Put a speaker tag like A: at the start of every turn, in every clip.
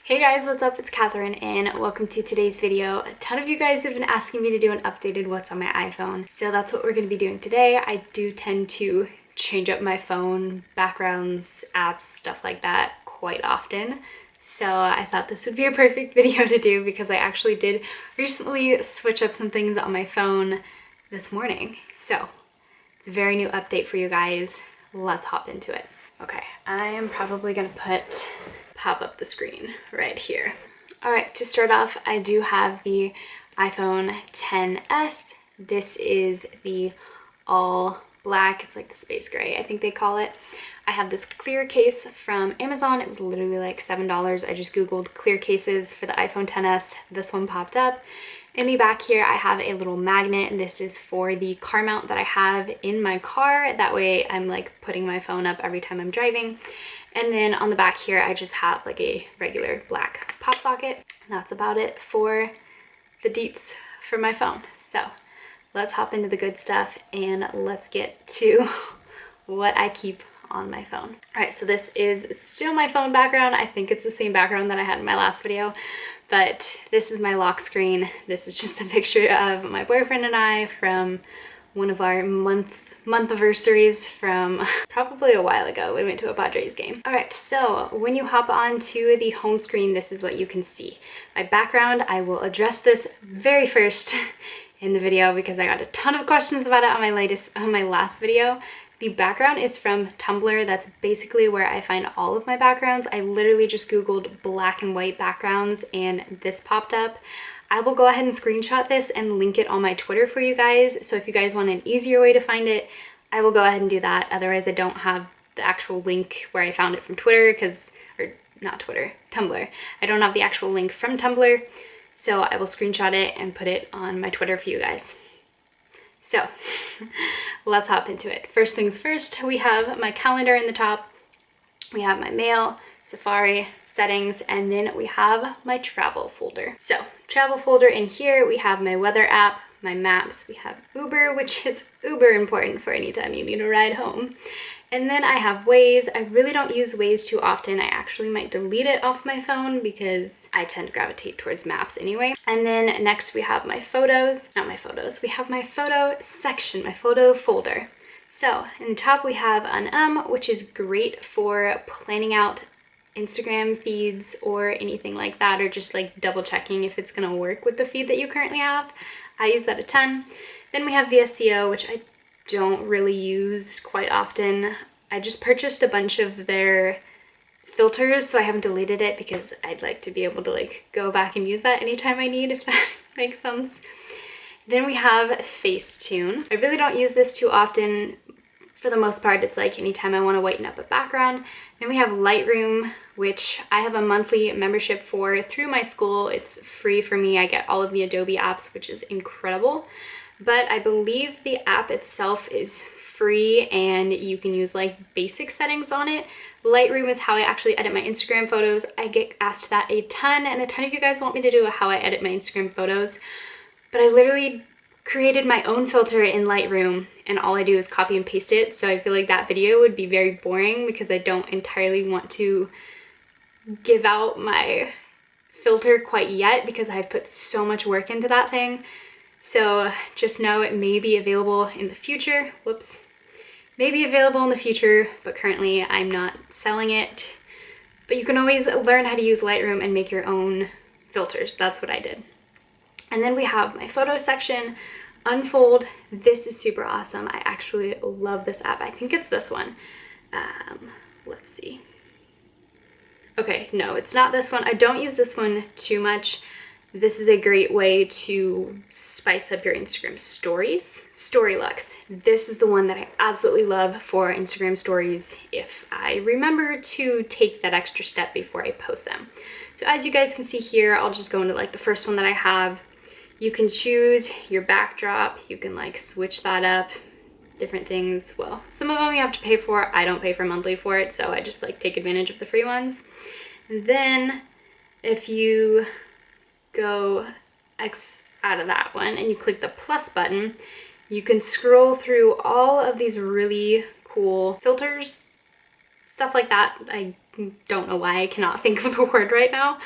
A: Hey guys, what's up? It's Catherine and welcome to today's video. A ton of you guys have been asking me to do an updated what's on my iPhone, so that's what we're going to be doing today. I do tend to change up my phone, backgrounds, apps, stuff like that quite often. So I thought this would be a perfect video to do because I actually did recently switch up some things on my phone this morning. So it's a very new update for you guys. Let's hop into it. Okay, I am probably going to pop up the screen right here. All right, to start off, I do have the iPhone XS. This is the all black, it's like the space gray, I think they call it. I have this clear case from Amazon. It was literally like $7. I just Googled clear cases for the iPhone XS. This one popped up. In the back here, I have a little magnet, and this is for the car mount that I have in my car. That way I'm like putting my phone up every time I'm driving. And then on the back here, I just have like a regular black pop socket. And that's about it for the deets for my phone. So let's hop into the good stuff and let's get to what I keep on my phone. All right, so this is still my phone background. I think it's the same background that I had in my last video, but this is my lock screen. This is just a picture of my boyfriend and I from one of our month anniversaries from probably a while ago. We went to a Padres game. All right, so when you hop onto the home screen, this is what you can see. My background, I will address this very first in the video because I got a ton of questions about it on my last video. The background is from Tumblr. That's basically where I find all of my backgrounds. I literally just Googled black and white backgrounds and this popped up. I will go ahead and screenshot this and link it on my Twitter for you guys. So if you guys want an easier way to find it, I will go ahead and do that. Otherwise, I don't have the actual link where I found it from Twitter or not Twitter, Tumblr. I don't have the actual link from Tumblr. So I will screenshot it and put it on my Twitter for you guys. So let's hop into it. First things first, we have my calendar in the top. We have my mail, Safari, settings, and then we have my travel folder. So travel folder in here, we have my weather app, my maps, we have Uber, which is uber important for any time you need a ride home. And then I have Waze. I really don't use Waze too often. I actually might delete it off my phone because I tend to gravitate towards maps anyway. And then next we have my photos, not my photos, we have my photo section, my photo folder. So in the top we have an which is great for planning out Instagram feeds or anything like that, or just like double checking if it's gonna work with the feed that you currently have. I use that a ton. Then we have VSCO, which I don't really use quite often. I just purchased a bunch of their filters, so I haven't deleted it because I'd like to be able to like go back and use that anytime I need, if that makes sense. Then we have Facetune. I really don't use this too often. For the most part, it's like anytime I want to whiten up a background. Then we have Lightroom, which I have a monthly membership for through my school. It's free for me. I get all of the Adobe apps, which is incredible. But I believe the app itself is free and you can use like basic settings on it. Lightroom is how I actually edit my Instagram photos. I get asked that a ton, and a ton of you guys want me to do how I edit my Instagram photos. But I literally created my own filter in Lightroom and all I do is copy and paste it. So I feel like that video would be very boring because I don't entirely want to give out my filter quite yet because I've put so much work into that thing. So just know it may be available in the future. Whoops. May be available in the future, but currently I'm not selling it. But you can always learn how to use Lightroom and make your own filters. That's what I did. And then we have my photo section, Unfold. This is super awesome. I actually love this app. I think it's this one. Let's see. Okay, no, it's not this one. I don't use this one too much. This is a great way to spice up your Instagram stories. Storylux. This is the one that I absolutely love for Instagram stories if I remember to take that extra step before I post them. So as you guys can see here, I'll just go into like the first one that I have. You can choose your backdrop. You can like switch that up, different things. Well, some of them you have to pay for. I don't pay for monthly for it, so I just like take advantage of the free ones. And then if you go X out of that one and you click the plus button, you can scroll through all of these really cool filters, stuff like that. I don't know why I cannot think of the word right now.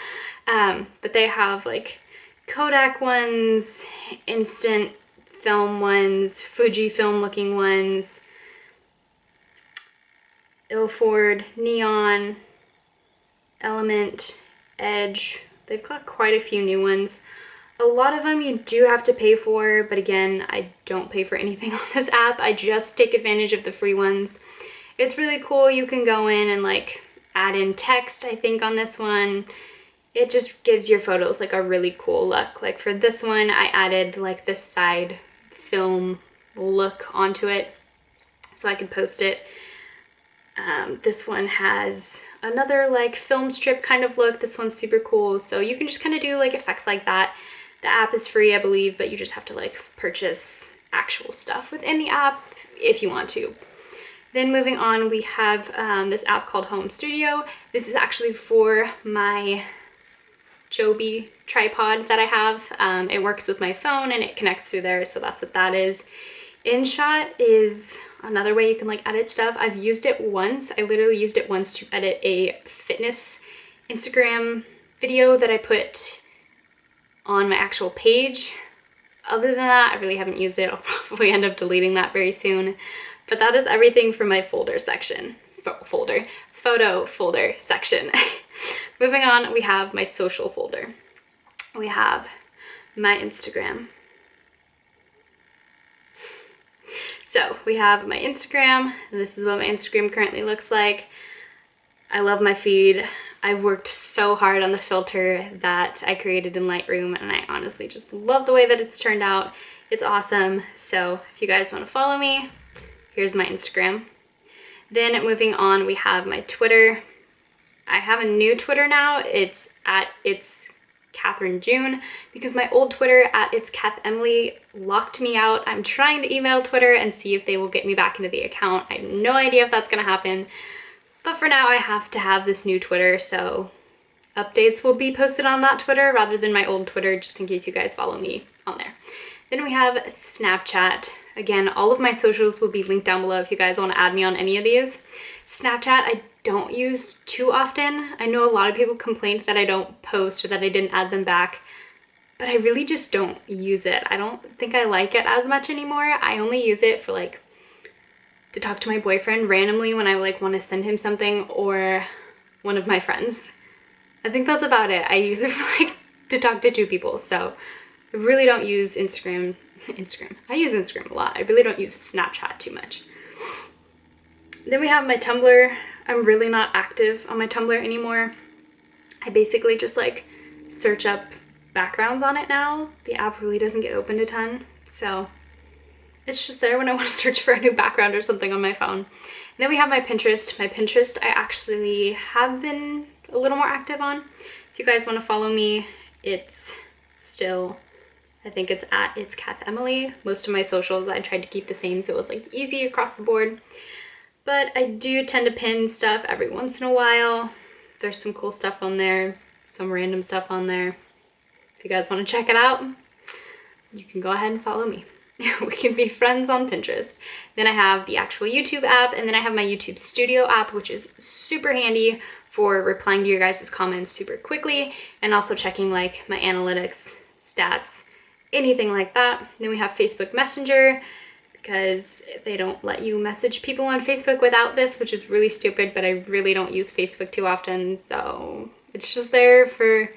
A: But they have like Kodak ones, instant film ones, Fujifilm looking ones, Ilford, Neon, Element, Edge. They've got quite a few new ones. A lot of them you do have to pay for, but again, I don't pay for anything on this app. I just take advantage of the free ones. It's really cool. You can go in and like add in text, I think, on this one. It just gives your photos like a really cool look. Like for this one, I added like this side film look onto it so I could post it. This one has another like film strip kind of look. This one's super cool. So you can just kind of do like effects like that. The app is free, I believe, but you just have to like purchase actual stuff within the app if you want to. Then moving on, we have this app called Home Studio. This is actually for my Joby tripod that I have. It works with my phone and it connects through there, so that's what that is. InShot is another way you can like edit stuff. I've used it once. I literally used it once to edit a fitness Instagram video that I put on my actual page. Other than that, I really haven't used it. I'll probably end up deleting that very soon. But that is everything for my folder section. Photo folder section. Moving on, we have my social folder. We have my Instagram. So we have my Instagram. This is what my Instagram currently looks like. I love my feed. I've worked so hard on the filter that I created in Lightroom, and I honestly just love the way that it's turned out. It's awesome. So if you guys want to follow me, here's my Instagram. Then moving on, we have my Twitter. I have a new Twitter now. It's Catherine June, because my old Twitter at it's cathemily locked me out. I'm trying to email Twitter and see if they will get me back into the account. I have no idea if that's gonna happen, but for now I have to have this new Twitter, so updates will be posted on that Twitter rather than my old Twitter, just in case you guys follow me on there. Then we have Snapchat. Again, all of my socials will be linked down below if you guys want to add me on any of these. Snapchat I don't use too often. I know a lot of people complained that I don't post or that I didn't add them back, but I really just don't use it. I don't think I like it as much anymore. I only use it for like to talk to my boyfriend randomly when I like want to send him something, or one of my friends. I think that's about it. I use it for like to talk to two people, so I really don't use Instagram. I use Instagram a lot. I really don't use Snapchat too much. Then we have my Tumblr. I'm really not active on my Tumblr anymore. I basically just like search up backgrounds on it now. The app really doesn't get opened a ton, so it's just there when I want to search for a new background or something on my phone. And then we have my Pinterest. My Pinterest I actually have been a little more active on. If you guys want to follow me, it's still, I think it's at it's cathemily. Most of my socials I tried to keep the same so it was like easy across the board. But I do tend to pin stuff every once in a while. There's some cool stuff on there, some random stuff on there. If you guys want to check it out, you can go ahead and follow me. We can be friends on Pinterest. Then I have the actual YouTube app, and then I have my YouTube Studio app, which is super handy for replying to your guys' comments super quickly, and also checking like my analytics, stats, anything like that. Then we have Facebook Messenger, because they don't let you message people on Facebook without this, which is really stupid, but I really don't use Facebook too often, so it's just there for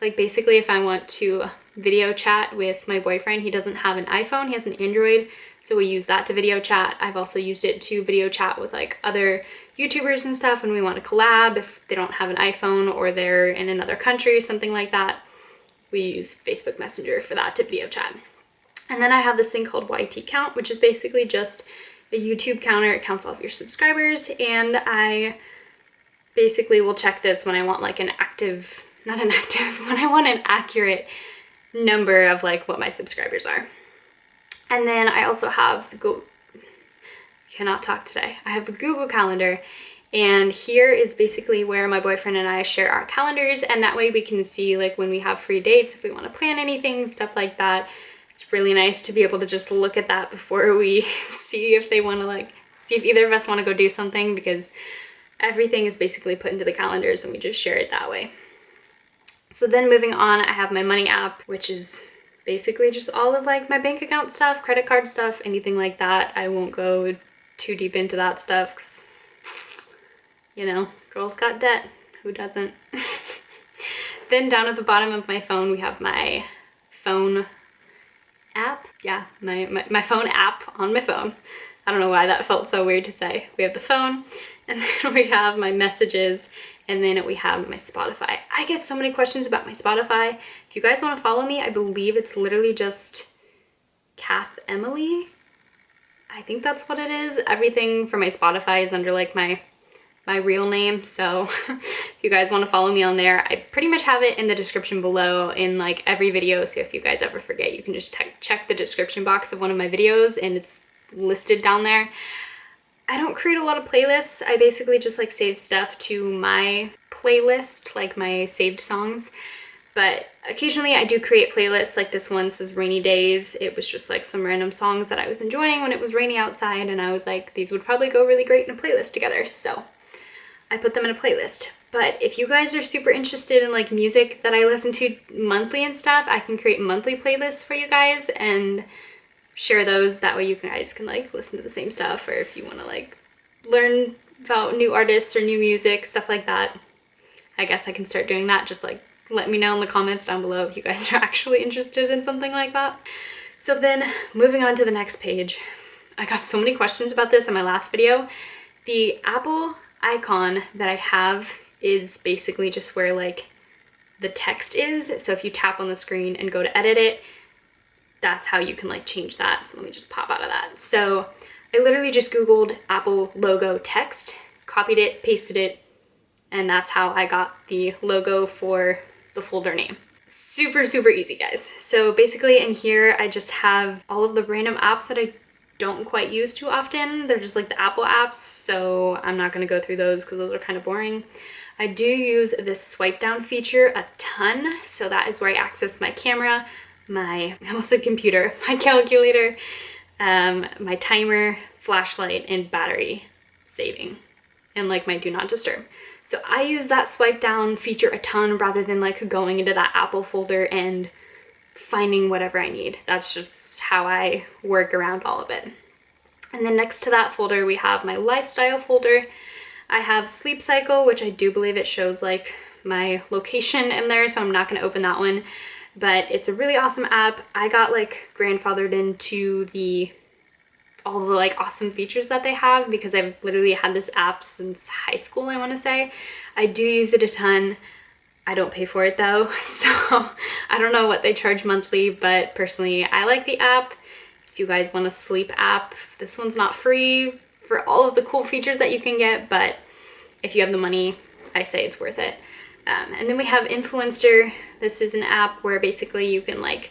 A: like basically if I want to video chat with my boyfriend. He doesn't have an iPhone, he has an Android, so we use that to video chat. I've also used it to video chat with like other YouTubers and stuff when we want to collab if they don't have an iPhone or they're in another country or something like that. We use Facebook Messenger for that to video chat. And then I have this thing called YT Count, which is basically just a YouTube counter. It counts all of your subscribers, and I basically will check this when I want like when I want an accurate number of like what my subscribers are. And then I also have the cannot talk today. I have the Google Calendar, and here is basically where my boyfriend and I share our calendars, and that way we can see like when we have free dates, if we want to plan anything, stuff like that. It's really nice to be able to just look at that before we see if they want to like, see if either of us want to go do something, because everything is basically put into the calendars and we just share it that way. So then moving on, I have my money app, which is basically just all of like my bank account stuff, credit card stuff, anything like that. I won't go too deep into that stuff because, you know, girls got debt. Who doesn't? Then down at the bottom of my phone, we have my phone app. Yeah, my phone app on my phone. I don't know why that felt so weird to say. We have the phone, and then we have my messages, and then we have my Spotify. I get so many questions about my Spotify. If you guys want to follow me, I believe it's literally just cathemily. I think that's what it is. Everything for my Spotify is under like my real name, so if you guys want to follow me on there, I pretty much have it in the description below in like every video, so if you guys ever forget, you can just check the description box of one of my videos and it's listed down there. I don't create a lot of playlists. I basically just like save stuff to my playlist, like my saved songs, but occasionally I do create playlists. Like this one says Rainy Days. It was just like some random songs that I was enjoying when it was rainy outside, and I was like, these would probably go really great in a playlist together, so I put them in a playlist. But if you guys are super interested in like music that I listen to monthly and stuff, I can create monthly playlists for you guys and share those. That way you guys can like listen to the same stuff, or if you want to like learn about new artists or new music, stuff like that. I guess I can start doing that. Just like let me know in the comments down below if you guys are actually interested in something like that. So then moving on to the next page, I got so many questions about this in my last video. The Apple icon that I have is basically just where like the text is. So if you tap on the screen and go to edit it, that's how you can like change that. So let me just pop out of that. So I literally just Googled Apple logo text, copied it, pasted it, and that's how I got the logo for the folder name. Super, super easy, guys. So basically in here, I just have all of the random apps that I don't quite use too often. They're just like the Apple apps, so I'm not going to go through those because those are kind of boring. I do use this swipe down feature a ton, so that is where I access my camera, I almost said computer, my calculator, my timer, flashlight, and battery saving, and like my do not disturb. So I use that swipe down feature a ton rather than like going into that Apple folder and finding whatever I need. That's just how I work around all of it. And then next to that folder, we have my lifestyle folder. I have sleep cycle, which I do believe it shows like my location in there, so I'm not going to open that one, but it's a really awesome app. I got like grandfathered into all the like awesome features that they have because I've literally had this app since high school, I want to say. I do use it a ton. I don't pay for it though, so I don't know what they charge monthly, but personally I like the app. If you guys want a sleep app, this one's not free for all of the cool features that you can get, but if you have the money, I say it's worth it. And then we have Influencer. This is an app where basically you can like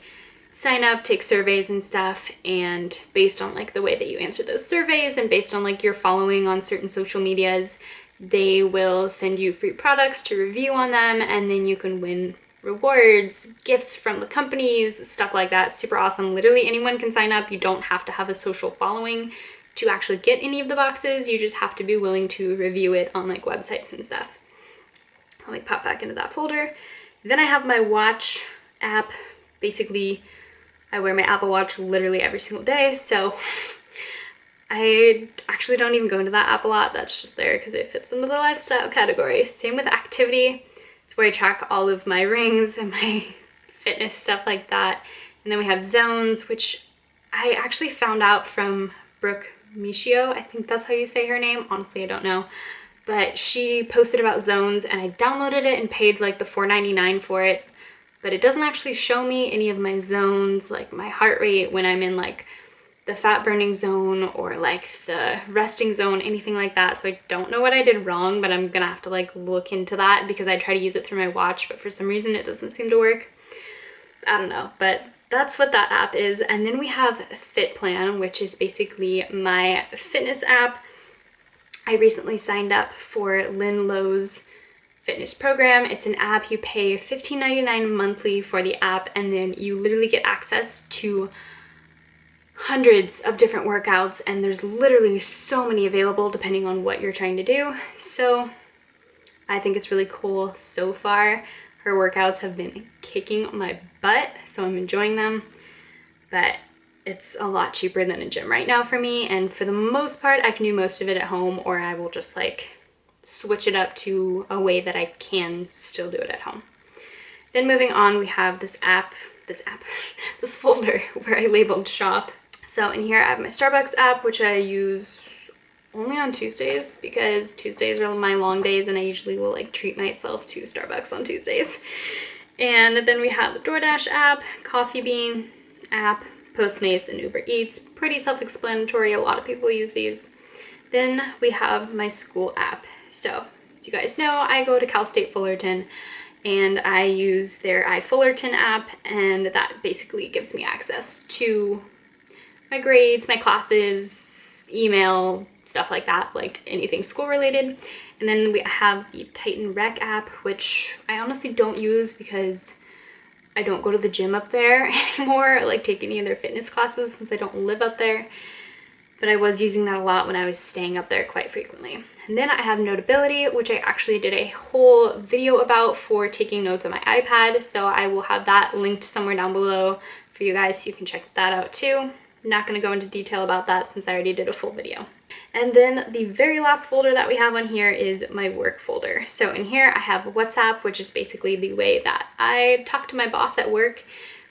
A: sign up, take surveys and stuff, and based on like the way that you answer those surveys and based on like your following on certain social medias, they will send you free products to review on them, and then you can win rewards, gifts from the companies, stuff like that. Super awesome. Literally anyone can sign up. You don't have to have a social following to actually get any of the boxes. You just have to be willing to review it on like websites and stuff. Let me pop back into that folder. Then I have my watch app. Basically, I wear my Apple Watch literally every single day, so I actually don't even go into that app a lot. That's just there because it fits into the lifestyle category. Same with activity. It's where I track all of my rings and my fitness stuff like that. And then we have zones, which I actually found out from Brooke Michio. I think that's how you say her name. Honestly, I don't know. But she posted about zones and I downloaded it and paid like the $4.99 for it. But it doesn't actually show me any of my zones, like my heart rate when I'm in like the fat burning zone or like the resting zone, anything like that. So I don't know what I did wrong, but I'm gonna have to like look into that because I try to use it through my watch, but for some reason it doesn't seem to work. I don't know, but that's what that app is. And then we have Fit Plan, which is basically my fitness app. I recently signed up for Lynn Lowe's fitness program. It's an app. You pay $15.99 monthly for the app, and then you literally get access to hundreds of different workouts, and there's literally so many available depending on what you're trying to do. So I think it's really cool so far. Her workouts have been kicking my butt, so I'm enjoying them, but it's a lot cheaper than a gym right now for me, and for the most part I can do most of it at home, or I will just like switch it up to a way that I can still do it at home. Then moving on, we have this folder where I labeled shop. So in here I have my Starbucks app, which I use only on Tuesdays because Tuesdays are my long days and I usually will like treat myself to Starbucks on Tuesdays. And then we have the DoorDash app, Coffee Bean app, Postmates, and Uber Eats. Pretty self-explanatory, a lot of people use these. Then we have my school app. So as you guys know, I go to Cal State Fullerton and I use their iFullerton app, and that basically gives me access to my grades, my classes, email, stuff like that, like anything school related. And then we have the Titan Rec app, which I honestly don't use because I don't go to the gym up there anymore, or like take any of their fitness classes since I don't live up there. But I was using that a lot when I was staying up there quite frequently. And then I have Notability, which I actually did a whole video about for taking notes on my iPad. So I will have that linked somewhere down below for you guys so you can check that out too. I'm not going to go into detail about that since I already did a full video. And then the very last folder that we have on here is my work folder. So in here I have WhatsApp, which is basically the way that I talk to my boss at work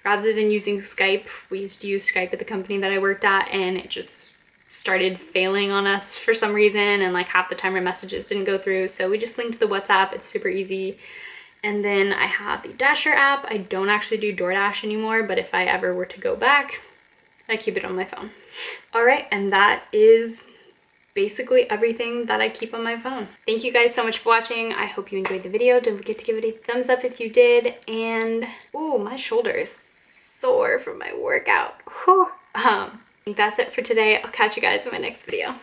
A: rather than using Skype. We used to use Skype at the company that I worked at, and it just started failing on us for some reason, and like half the time our messages didn't go through, so we just linked the WhatsApp. It's super easy. And then I have the Dasher app. I don't actually do DoorDash anymore, but if I ever were to go back, I keep it on my phone. All right, and that is basically everything that I keep on my phone. Thank you guys so much for watching. I hope you enjoyed the video. Don't forget to give it a thumbs up if you did. And oh, my shoulder is sore from my workout. Whew. I think that's it for today. I'll catch you guys in my next video.